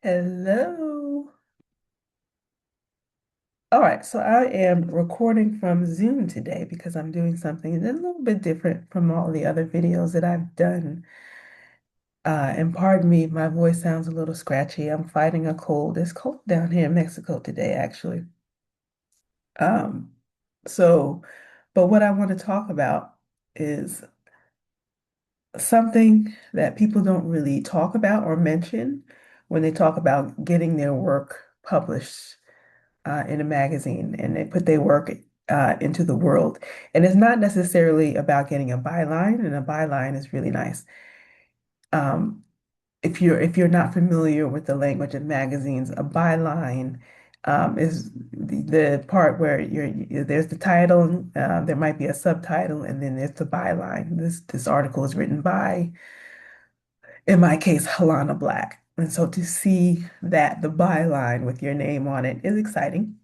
Hello. All right, so I am recording from Zoom today because I'm doing something a little bit different from all the other videos that I've done. And pardon me, my voice sounds a little scratchy. I'm fighting a cold. It's cold down here in Mexico today, actually. Um, so, but what I want to talk about is something that people don't really talk about or mention when they talk about getting their work published in a magazine and they put their work into the world. And it's not necessarily about getting a byline, and a byline is really nice. Um, if you're not familiar with the language of magazines, a byline is the part where there's the title, there might be a subtitle, and then there's the byline. This article is written by, in my case, Halana Black. And so to see that the byline with your name on it is exciting.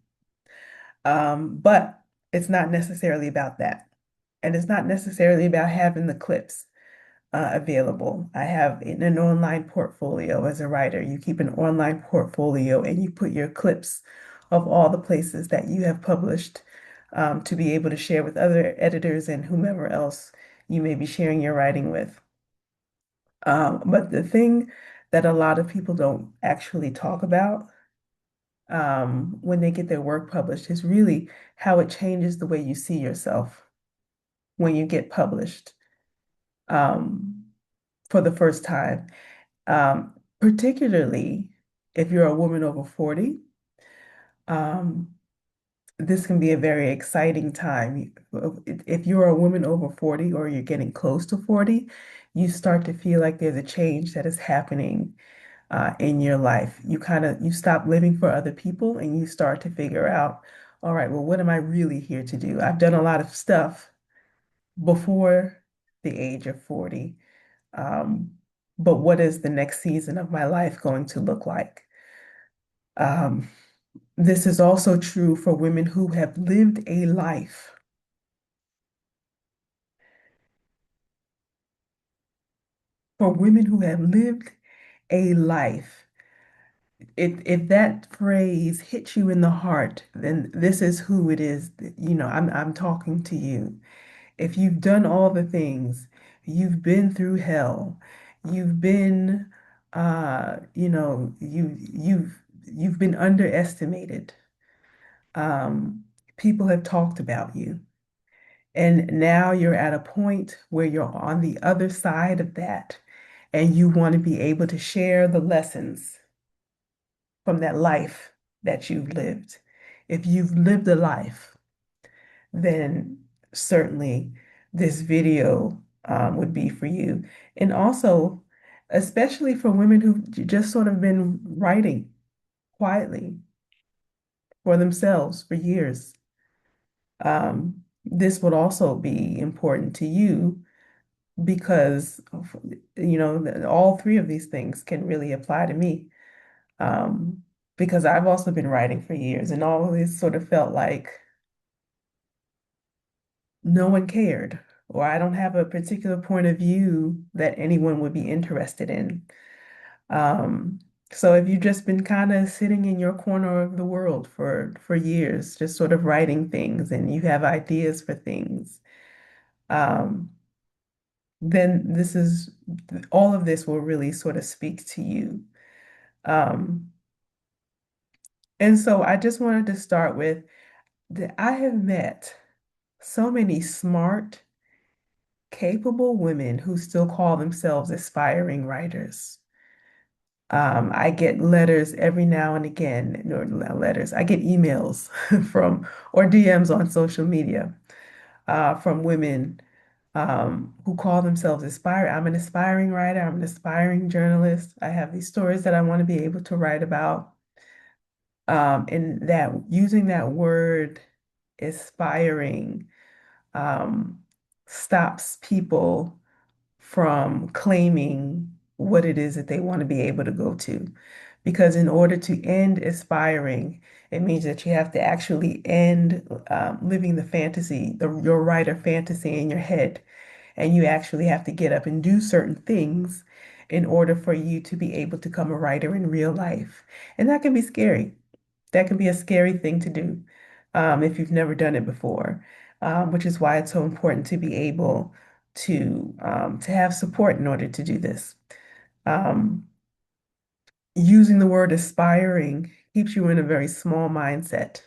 But it's not necessarily about that. And it's not necessarily about having the clips available. I have an online portfolio as a writer. You keep an online portfolio and you put your clips of all the places that you have published to be able to share with other editors and whomever else you may be sharing your writing with. But the thing that a lot of people don't actually talk about when they get their work published is really how it changes the way you see yourself when you get published um, for the first time. Particularly if you're a woman over 40, um, this can be a very exciting time. If you're a woman over 40 or you're getting close to 40, you start to feel like there's a change that is happening in your life. You stop living for other people and you start to figure out, all right, well, what am I really here to do? I've done a lot of stuff before the age of 40. Um, but what is the next season of my life going to look like? Um, this is also true for women who have lived a life. For women who have lived a life, if that phrase hits you in the heart, then this is who it is. I'm talking to you. If you've done all the things, you've been through hell, you've been, you've been underestimated. Um, People have talked about you, and now you're at a point where you're on the other side of that, and you want to be able to share the lessons from that life that you've lived. If you've lived a life, then certainly this video would be for you. And also, especially for women who've just sort of been writing quietly for themselves for years, this would also be important to you because, all three of these things can really apply to me. Um, because I've also been writing for years and always sort of felt like no one cared, or I don't have a particular point of view that anyone would be interested in. Um, so if you've just been kind of sitting in your corner of the world for years, just sort of writing things and you have ideas for things, um, then this is all of this will really sort of speak to you. Um, and so I just wanted to start with that I have met so many smart, capable women who still call themselves aspiring writers. I get letters every now and again, or letters, I get emails from, or DMs on social media from women who call themselves aspiring. I'm an aspiring writer, I'm an aspiring journalist. I have these stories that I want to be able to write about. And that using that word aspiring um, stops people from claiming what it is that they want to be able to go to. Because in order to end aspiring, it means that you have to actually end living the fantasy, your writer fantasy in your head. and you actually have to get up and do certain things in order for you to be able to become a writer in real life. And that can be scary. That can be a scary thing to do if you've never done it before, which is why it's so important to be able to have support in order to do this. Um, Using the word aspiring keeps you in a very small mindset.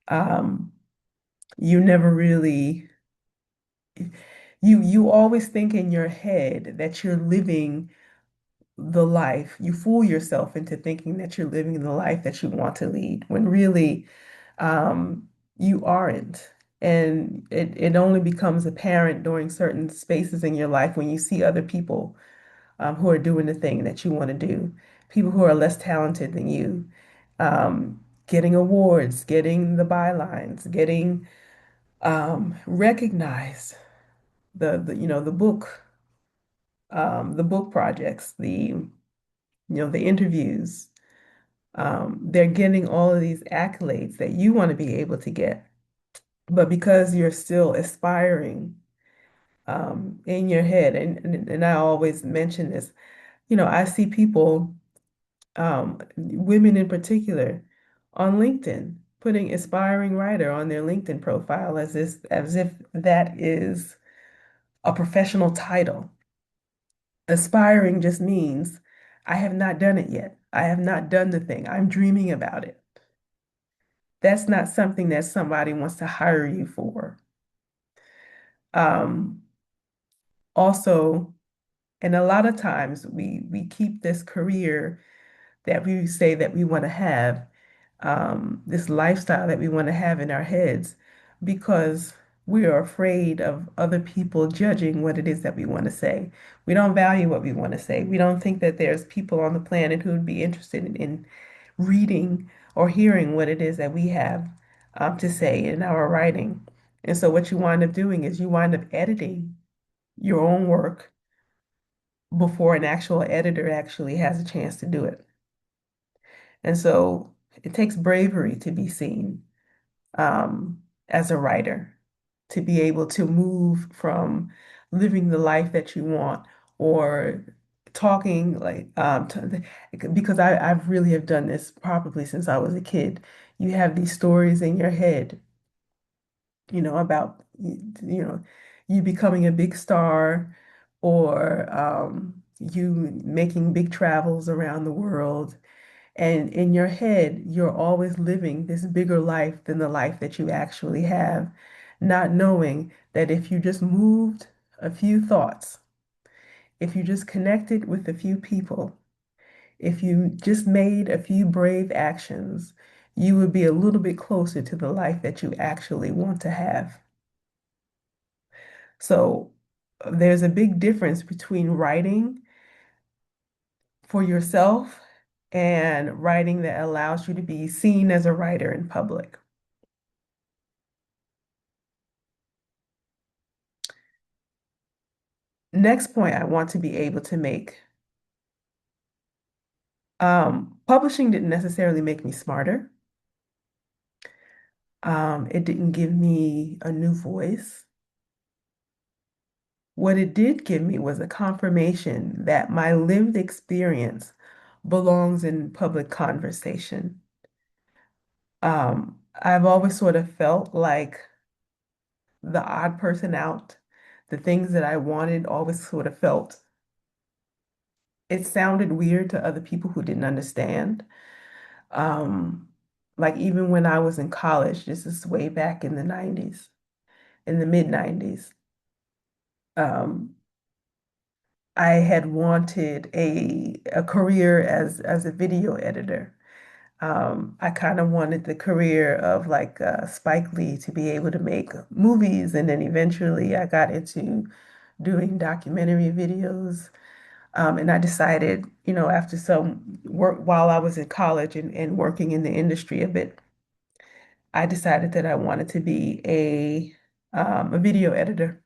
Um, you never really you always think in your head that you're living the life. You fool yourself into thinking that you're living the life that you want to lead, when really um, you aren't. And it only becomes apparent during certain spaces in your life when you see other people who are doing the thing that you want to do, people who are less talented than you, getting awards, getting the bylines, getting recognized, the book projects, the interviews. They're getting all of these accolades that you want to be able to get. But because you're still aspiring in your head, and I always mention this, I see people, women in particular, on LinkedIn, putting aspiring writer on their LinkedIn profile as if that is a professional title. Aspiring just means I have not done it yet. I have not done the thing. I'm dreaming about it. That's not something that somebody wants to hire you for. Um, Also, and a lot of times we keep this career that we say that we want to have, this lifestyle that we want to have in our heads, because we are afraid of other people judging what it is that we want to say. We don't value what we want to say. We don't think that there's people on the planet who would be interested in reading or hearing what it is that we have to say in our writing. And so what you wind up doing is you wind up editing your own work before an actual editor actually has a chance to do it. And so it takes bravery to be seen as a writer, to be able to move from living the life that you want or talking like because I've really have done this probably since I was a kid. You have these stories in your head, about you becoming a big star, or you making big travels around the world. And in your head, you're always living this bigger life than the life that you actually have, not knowing that if you just moved a few thoughts, if you just connected with a few people, if you just made a few brave actions, you would be a little bit closer to the life that you actually want to have. So there's a big difference between writing for yourself and writing that allows you to be seen as a writer in public. Next point I want to be able to make. Publishing didn't necessarily make me smarter. It didn't give me a new voice. What it did give me was a confirmation that my lived experience belongs in public conversation. I've always sort of felt like the odd person out. The things that I wanted always sort of felt, it sounded weird to other people who didn't understand. Um, like even when I was in college, this is way back in the 90s, in the mid 90s, um, I had wanted a career as a video editor. I kind of wanted the career of like Spike Lee, to be able to make movies, and then eventually I got into doing documentary videos. And I decided, after some work while I was in college and working in the industry a bit, I decided that I wanted to be a video editor,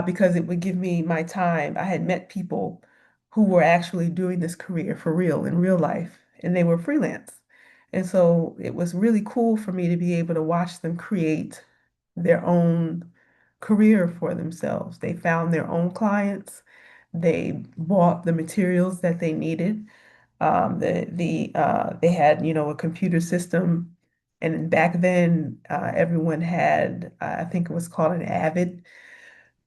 because it would give me my time. I had met people who were actually doing this career for real in real life, and they were freelance. And so it was really cool for me to be able to watch them create their own career for themselves. They found their own clients. They bought the materials that they needed. They had, a computer system, and back then everyone had, I think it was called an Avid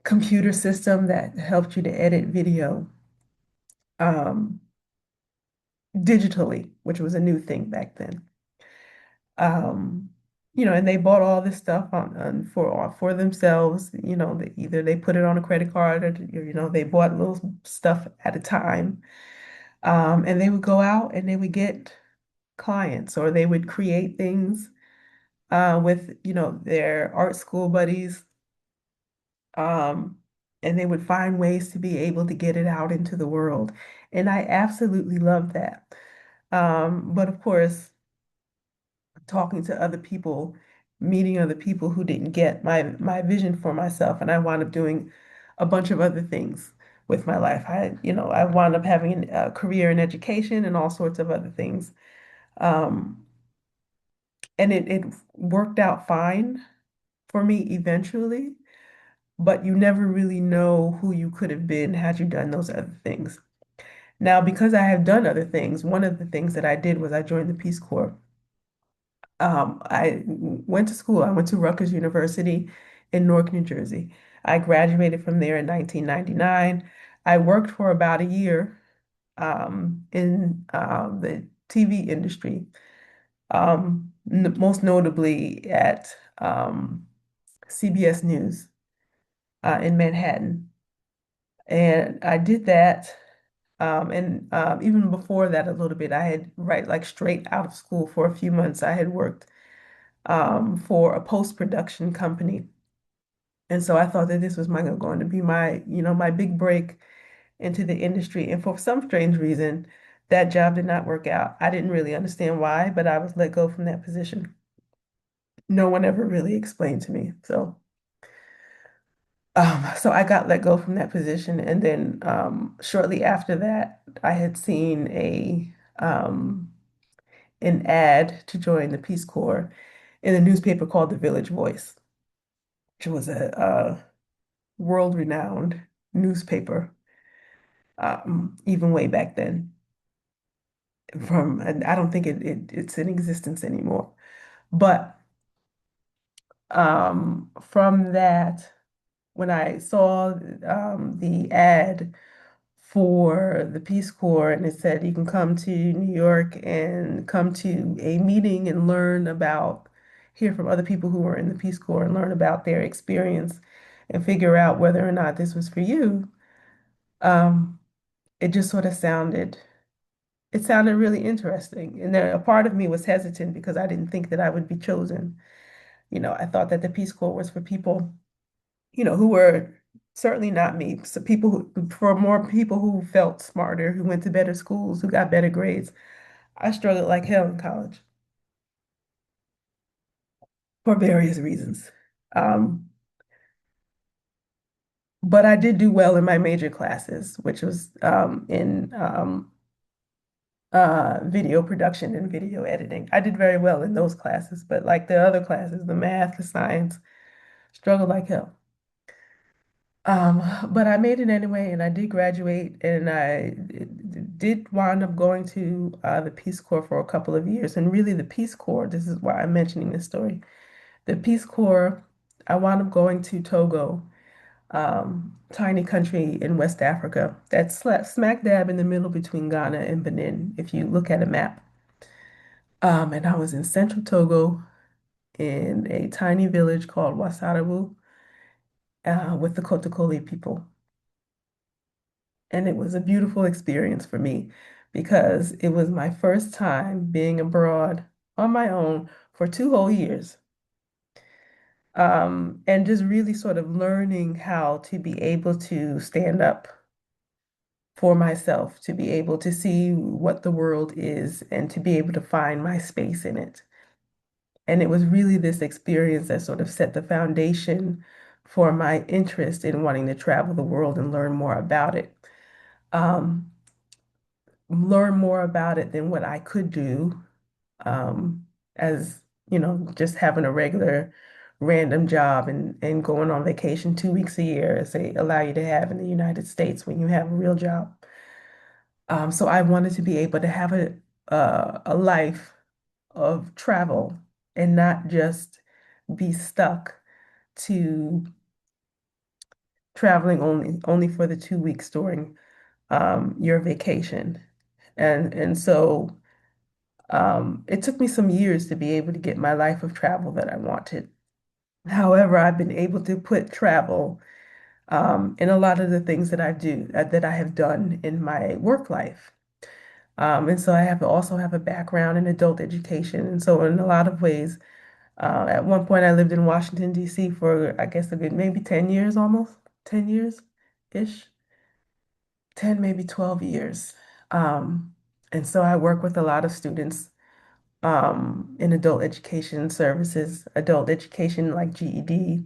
computer system that helped you to edit video um, digitally, which was a new thing back then. Um, and they bought all this stuff for themselves. Either they put it on a credit card, or they bought little stuff at a time. And they would go out and they would get clients, or they would create things with their art school buddies, um, and they would find ways to be able to get it out into the world. And I absolutely love that. But of course, talking to other people, meeting other people who didn't get my vision for myself, and I wound up doing a bunch of other things with my life. I wound up having a career in education and all sorts of other things. Um, and it worked out fine for me eventually, but you never really know who you could have been had you done those other things. Now, because I have done other things, one of the things that I did was I joined the Peace Corps. I went to school. I went to Rutgers University in Newark, New Jersey. I graduated from there in 1999. I worked for about a year in the TV industry, most notably at CBS News in Manhattan. And I did that. And even before that, a little bit, I had, right, like straight out of school for a few months, I had worked for a post-production company. And so I thought that this was going to be my big break into the industry. And for some strange reason, that job did not work out. I didn't really understand why, but I was let go from that position. No one ever really explained to me. So I got let go from that position. And then shortly after that, I had seen an ad to join the Peace Corps in a newspaper called The Village Voice, which was a world-renowned newspaper, even way back then. And I don't think it's in existence anymore. But from that, when I saw the ad for the Peace Corps, and it said you can come to New York and come to a meeting and hear from other people who were in the Peace Corps and learn about their experience and figure out whether or not this was for you. Um, it just sort of it sounded really interesting. And then a part of me was hesitant because I didn't think that I would be chosen. I thought that the Peace Corps was for people, who were certainly not me. So for more people who felt smarter, who went to better schools, who got better grades. I struggled like hell in college for various reasons. Um, but I did do well in my major classes, which was in video production and video editing. I did very well in those classes, but like the other classes, the math, the science, struggled like hell. But I made it anyway, and I did graduate, and I did wind up going to the Peace Corps for a couple of years. And really, the Peace Corps, this is why I'm mentioning this story. The Peace Corps, I wound up going to Togo, tiny country in West Africa that's smack dab in the middle between Ghana and Benin, if you look at a map. And I was in central Togo in a tiny village called Wasarawu with the Kotokoli people. And it was a beautiful experience for me because it was my first time being abroad on my own for 2 whole years. And just really sort of learning how to be able to stand up for myself, to be able to see what the world is, and to be able to find my space in it. And it was really this experience that sort of set the foundation for my interest in wanting to travel the world and learn more about it. Um, learn more about it than what I could do as, just having a regular random job and going on vacation 2 weeks a year as they allow you to have in the United States when you have a real job. So I wanted to be able to have a life of travel and not just be stuck to traveling only for the 2 weeks during your vacation. And so it took me some years to be able to get my life of travel that I wanted. However, I've been able to put travel in a lot of the things that I have done in my work life. And so I have also have a background in adult education. And so in a lot of ways, at one point I lived in Washington, D.C. for I guess a good maybe 10 years almost, 10 years-ish, 10, maybe 12 years. Um, and so I work with a lot of students in adult education services, adult education like GED,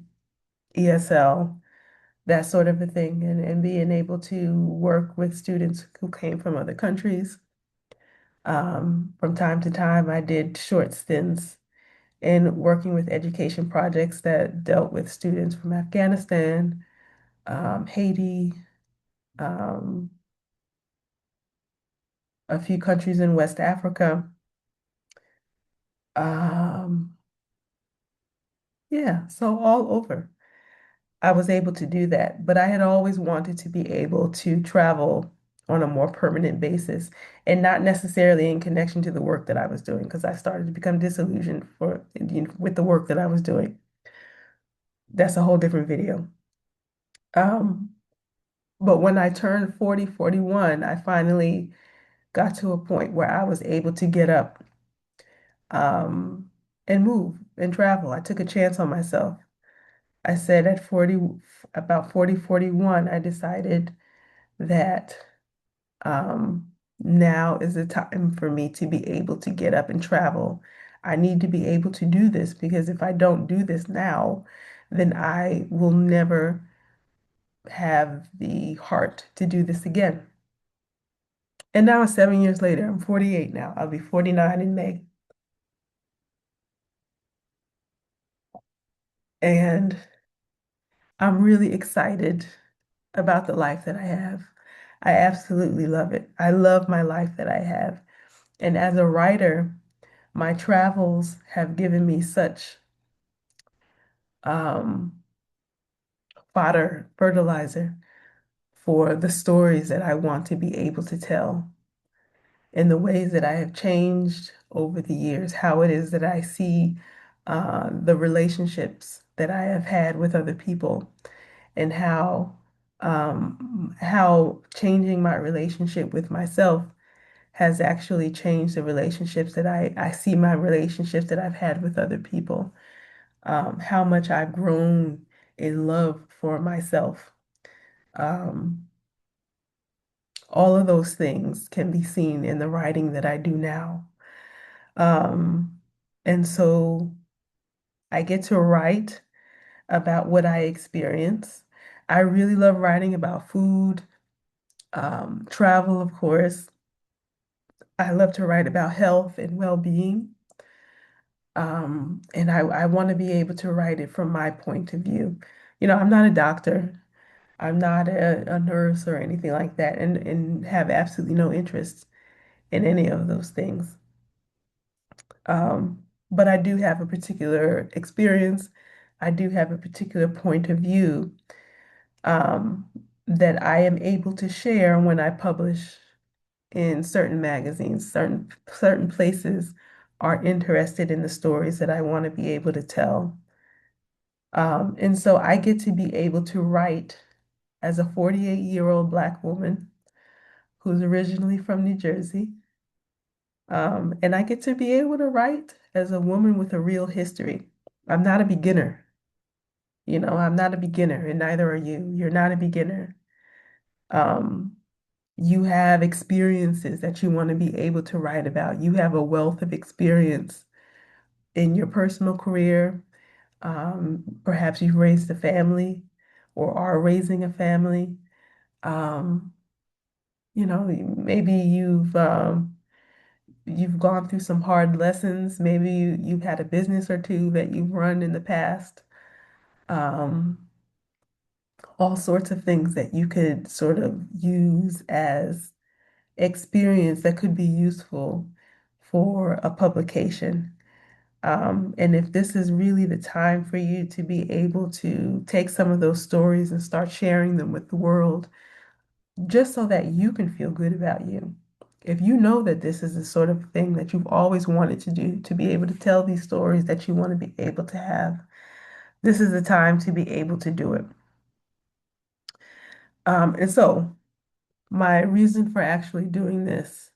ESL, that sort of a thing, and being able to work with students who came from other countries. From time to time, I did short stints in working with education projects that dealt with students from Afghanistan, Haiti, um, a few countries in West Africa. Um, yeah, so all over. I was able to do that, but I had always wanted to be able to travel on a more permanent basis and not necessarily in connection to the work that I was doing because I started to become disillusioned with the work that I was doing. That's a whole different video. Um, but when I turned 40, 41, I finally got to a point where I was able to get up um, and move and travel. I took a chance on myself. I said at 40, about 40, 41, I decided that now is the time for me to be able to get up and travel. I need to be able to do this because if I don't do this now, then I will never have the heart to do this again. And now, 7 years later, I'm 48 now. I'll be 49 in May. And I'm really excited about the life that I have. I absolutely love it. I love my life that I have. And as a writer, my travels have given me such um, fertilizer for the stories that I want to be able to tell in the ways that I have changed over the years, how it is that I see the relationships that I have had with other people, and how changing my relationship with myself has actually changed the relationships that I see my relationships that I've had with other people, how much I've grown in love for myself. Um, all of those things can be seen in the writing that I do now. Um, and so I get to write about what I experience. I really love writing about food, travel, of course. I love to write about health and well-being. And I want to be able to write it from my point of view. I'm not a doctor. I'm not a nurse or anything like that, and have absolutely no interest in any of those things. But I do have a particular experience. I do have a particular point of view um, that I am able to share when I publish in certain magazines. Certain places are interested in the stories that I want to be able to tell. And so I get to be able to write as a 48-year-old Black woman who's originally from New Jersey. And I get to be able to write as a woman with a real history. I'm not a beginner. I'm not a beginner, and neither are you. You're not a beginner. Um, you have experiences that you want to be able to write about. You have a wealth of experience in your personal career. Perhaps you've raised a family or are raising a family. Um, maybe you've gone through some hard lessons. Maybe you've had a business or two that you've run in the past. um, all sorts of things that you could sort of use as experience that could be useful for a publication. And if this is really the time for you to be able to take some of those stories and start sharing them with the world, just so that you can feel good about you. If you know that this is the sort of thing that you've always wanted to do, to be able to tell these stories that you want to be able to have, this is the time to be able to do it. And so, my reason for actually doing this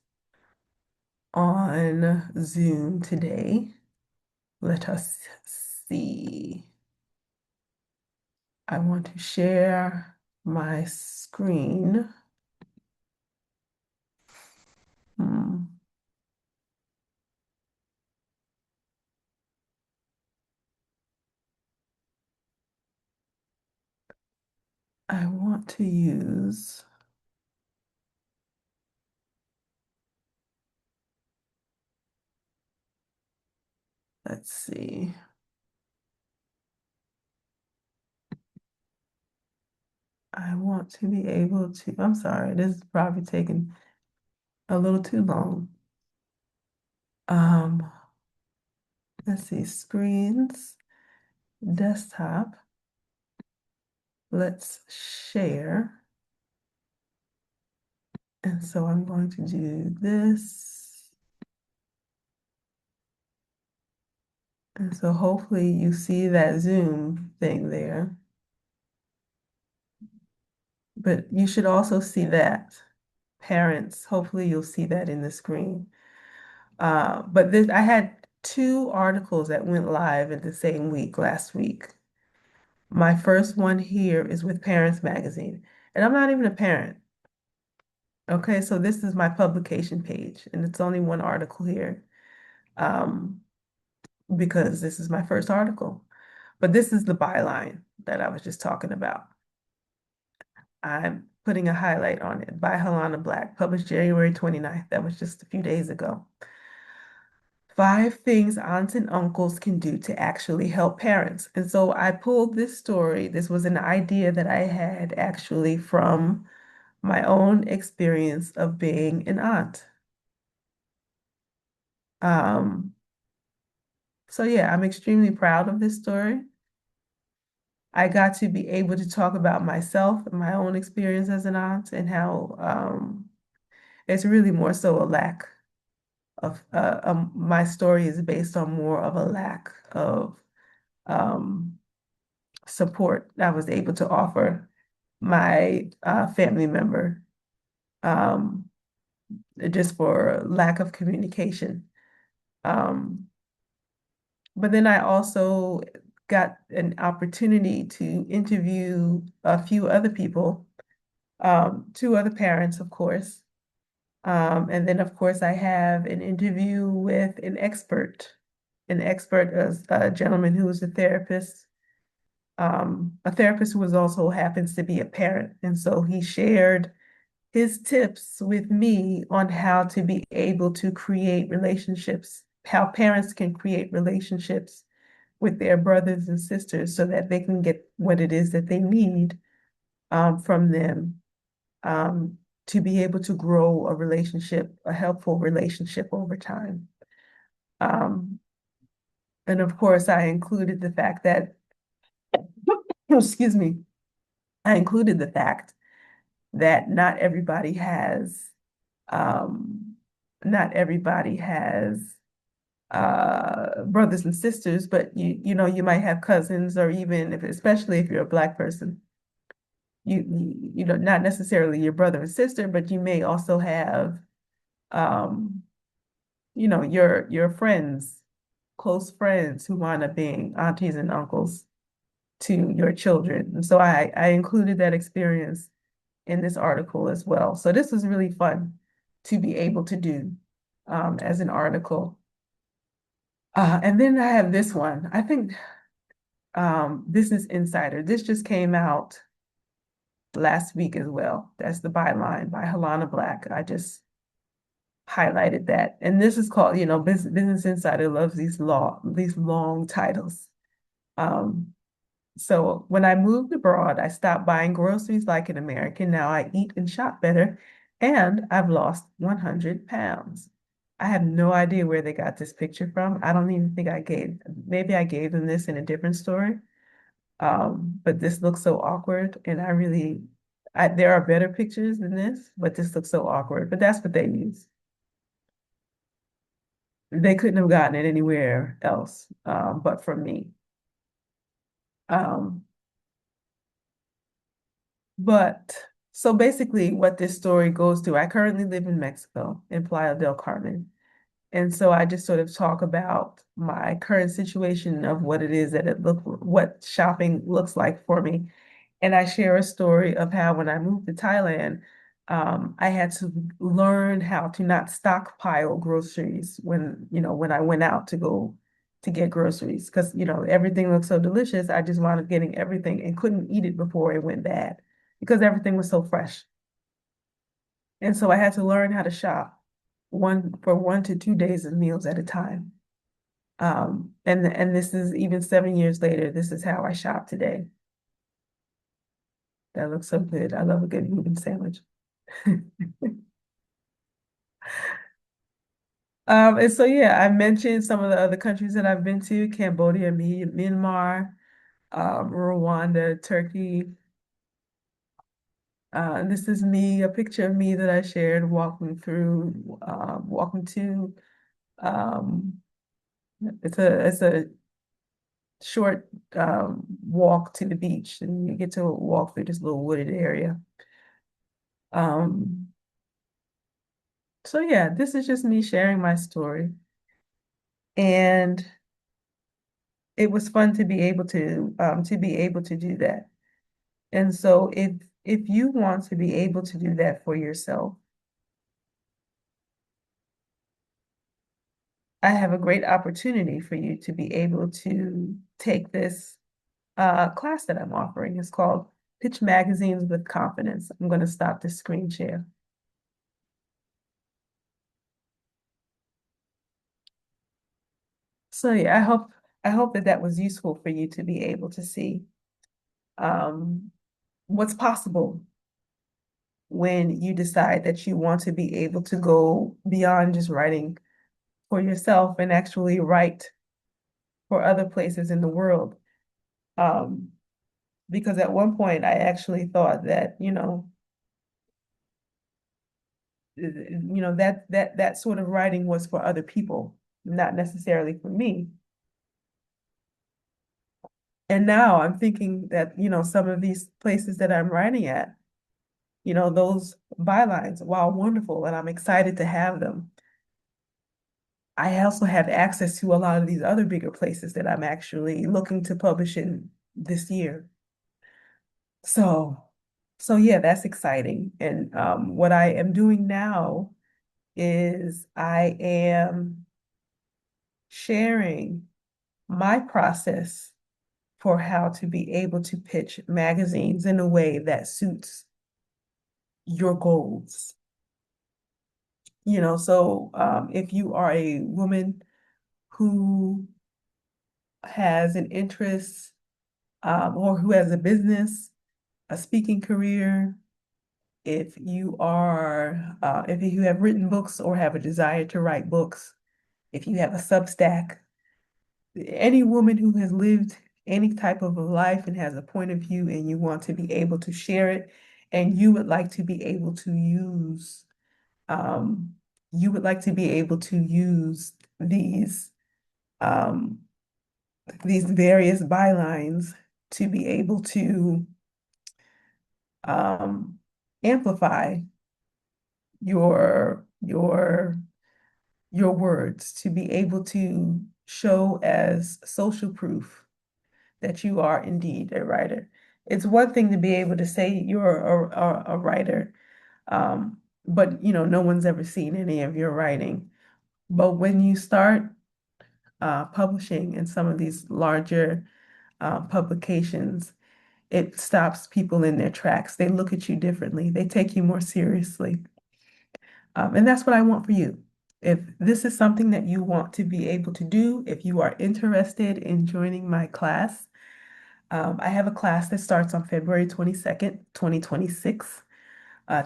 on Zoom today, let us see. I want to share my screen. Hmm. I want to use, let's see. I want to be able to, I'm sorry, this is probably taking a little too long. Um, let's see, screens, desktop. Let's share. And so I'm going to do this. And so hopefully you see that Zoom thing there. But you should also see that. Parents, hopefully you'll see that in the screen. But this, I had two articles that went live in the same week, last week. My first one here is with Parents Magazine, and I'm not even a parent. Okay, so this is my publication page, and it's only one article here, um, because this is my first article. But this is the byline that I was just talking about. I'm putting a highlight on it by Helena Black, published January 29th. That was just a few days ago. 5 things aunts and uncles can do to actually help parents. And so I pulled this story. This was an idea that I had actually from my own experience of being an aunt. Um, so yeah, I'm extremely proud of this story. I got to be able to talk about myself and my own experience as an aunt and how it's really more so a lack of my story is based on more of a lack of um, support I was able to offer my family member, um, just for lack of communication. Um, but then I also got an opportunity to interview a few other people, two other parents, of course. And then, of course, I have an interview with an expert, a gentleman who is a therapist who is also happens to be a parent. And so he shared his tips with me on how to be able to create relationships, how parents can create relationships with their brothers and sisters so that they can get what it is that they need from them, um, to be able to grow a relationship, a helpful relationship over time. Um, and of course, I included the fact that, excuse me, I included the fact that um, not everybody has brothers and sisters, but you know you might have cousins, or even if, especially if you're a Black person, you know, not necessarily your brother and sister, but you may also have um, you know, your friends, close friends who wind up being aunties and uncles to your children. And so I included that experience in this article as well. So this was really fun to be able to do as an article. And then I have this one. I think Business Insider. This just came out last week as well. That's the byline by Helena Black. I just highlighted that. And this is called, you know, Business Insider loves these long titles. Um, So when I moved abroad, I stopped buying groceries like an American. Now I eat and shop better, and I've lost 100 pounds. I have no idea where they got this picture from. I don't even think maybe I gave them this in a different story. But this looks so awkward, and there are better pictures than this, but this looks so awkward. But that's what they use. They couldn't have gotten it anywhere else, but from me. Um, But so basically, what this story goes to, I currently live in Mexico, in Playa del Carmen. And so I just sort of talk about my current situation of what it is that what shopping looks like for me. And I share a story of how when I moved to Thailand, I had to learn how to not stockpile groceries when I went out to go to get groceries. Because, everything looked so delicious. I just wound up getting everything and couldn't eat it before it went bad because everything was so fresh. And so I had to learn how to shop 1 to 2 days of meals at a time. And this is even 7 years later, this is how I shop today. That looks so good. I love a good Reuben sandwich. And so yeah, I mentioned some of the other countries that I've been to: Cambodia, Myanmar, Rwanda, Turkey. And this is me, a picture of me that I shared walking to. Um, it's a short walk to the beach, and you get to walk through this little wooded area. Um, so yeah, this is just me sharing my story, and it was fun to be able to do that. And so if you want to be able to do that for yourself, I have a great opportunity for you to be able to take this class that I'm offering. It's called Pitch Magazines with Confidence. I'm going to stop the screen share. So yeah, I hope that that was useful for you to be able to see um, what's possible when you decide that you want to be able to go beyond just writing for yourself and actually write for other places in the world. Um, because at one point I actually thought that, that sort of writing was for other people, not necessarily for me. And now I'm thinking that, some of these places that I'm writing at, those bylines, while wonderful, and I'm excited to have them, I also have access to a lot of these other bigger places that I'm actually looking to publish in this year. So, so yeah, that's exciting. And what I am doing now is I am sharing my process for how to be able to pitch magazines in a way that suits your goals. If you are a woman who has an interest or who has a business, a speaking career, if you have written books or have a desire to write books, if you have a Substack, any woman who has lived any type of a life and has a point of view and you want to be able to share it, and um, you would like to be able to use um, these various bylines to be able to um, amplify your words, to be able to show as social proof that you are indeed a writer. It's one thing to be able to say you're a writer, but no one's ever seen any of your writing. But when you start publishing in some of these larger publications, it stops people in their tracks. They look at you differently. They take you more seriously. And that's what I want for you. If this is something that you want to be able to do, if you are interested in joining my class, I have a class that starts on February 22nd, 2026.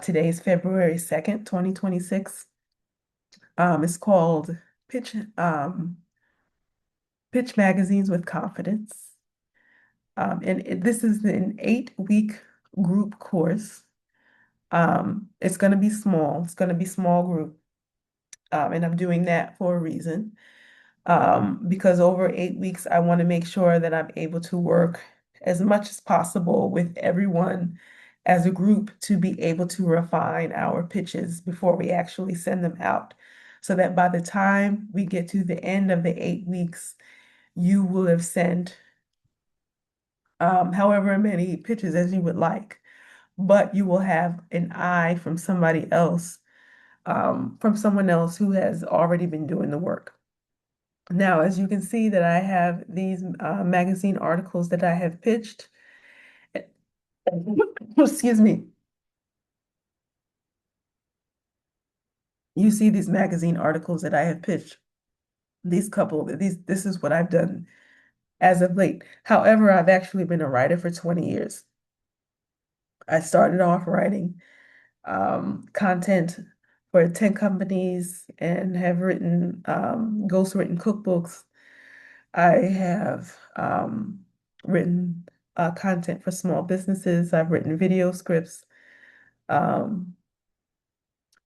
Today is February 2nd, 2026. It's called Pitch Pitch Magazines with Confidence. This is an 8-week group course. It's going to be small. It's going to be small group. And I'm doing that for a reason. Because over 8 weeks, I want to make sure that I'm able to work as much as possible with everyone as a group to be able to refine our pitches before we actually send them out. So that by the time we get to the end of the 8 weeks, you will have sent however many pitches as you would like, but you will have an eye from someone else who has already been doing the work. Now, as you can see that I have these magazine articles that I have pitched. Excuse me. You see these magazine articles that I have pitched. This is what I've done as of late. However, I've actually been a writer for 20 years. I started off writing content for 10 companies and have written ghostwritten cookbooks. I have written content for small businesses. I've written video scripts. Um,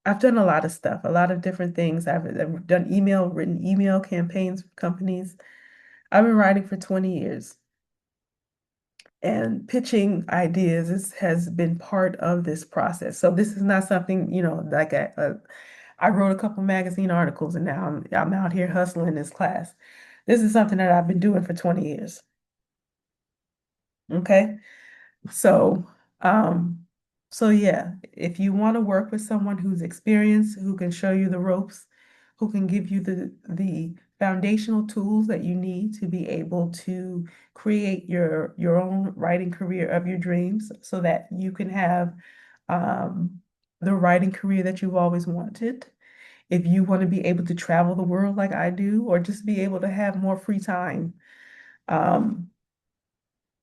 I've done a lot of stuff, a lot of different things. I've written email campaigns for companies. I've been writing for 20 years, and pitching ideas has been part of this process. So this is not something, like I wrote a couple magazine articles and now I'm out here hustling this class. This is something that I've been doing for 20 years. Okay. So, um, so yeah, if you want to work with someone who's experienced, who can show you the ropes, who can give you the foundational tools that you need to be able to create your own writing career of your dreams, so that you can have the writing career that you've always wanted. If you want to be able to travel the world like I do, or just be able to have um,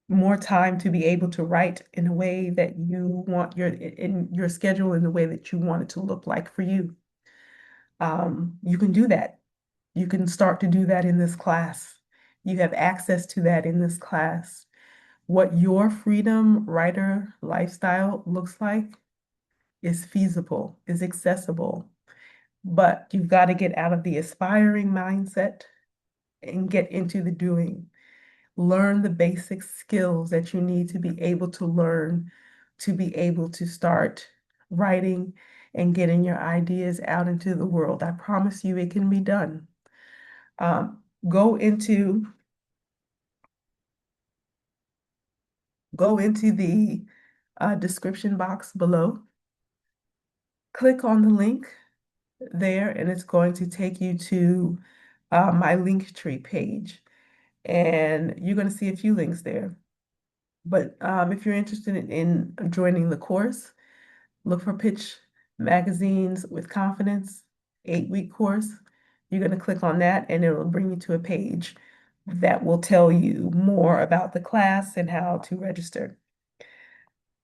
more time to be able to write in a way that you want in your schedule, in the way that you want it to look like for you. You can do that. You can start to do that in this class. You have access to that in this class. What your freedom writer lifestyle looks like is feasible, is accessible, but you've got to get out of the aspiring mindset and get into the doing. Learn the basic skills that you need to be able to learn to be able to start writing and getting your ideas out into the world. I promise you it can be done. Um, go into go into the description box below. Click on the link there, and it's going to take you to my Linktree page. And you're going to see a few links there. But if you're interested in joining the course, look for Pitch Magazines with Confidence, 8-week course. You're going to click on that and it will bring you to a page that will tell you more about the class and how to register.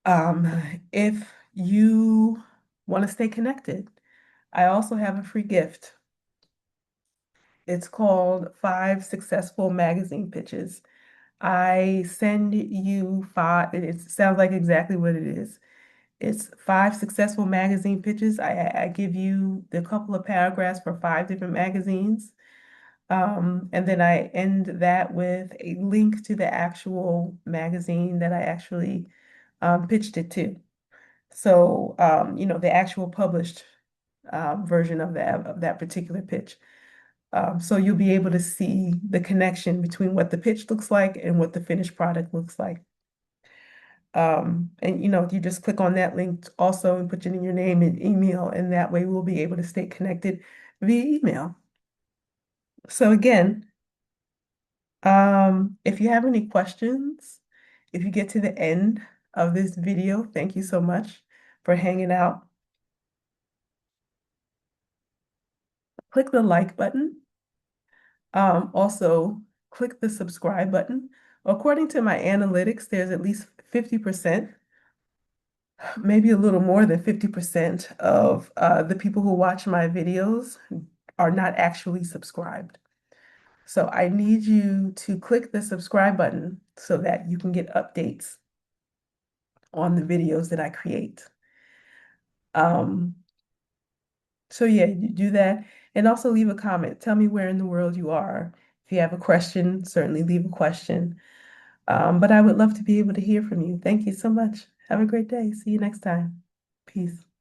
If you want to stay connected, I also have a free gift. It's called 5 Successful Magazine Pitches. I send you five, it sounds like exactly what it is. It's 5 successful magazine pitches. I give you the couple of paragraphs for 5 different magazines. And then I end that with a link to the actual magazine that I actually pitched it to. So, the actual published version of that particular pitch. So you'll be able to see the connection between what the pitch looks like and what the finished product looks like. And you just click on that link also and put in your name and email, and that way we'll be able to stay connected via email. So again, if you have any questions, if you get to the end of this video, thank you so much for hanging out. Click the like button. Also, click the subscribe button According to my analytics, there's at least 50%, maybe a little more than 50% of the people who watch my videos are not actually subscribed. So I need you to click the subscribe button so that you can get updates on the videos that I create. Um, so yeah, you do that and also leave a comment. Tell me where in the world you are. If you have a question, certainly leave a question. But I would love to be able to hear from you. Thank you so much. Have a great day. See you next time. Peace.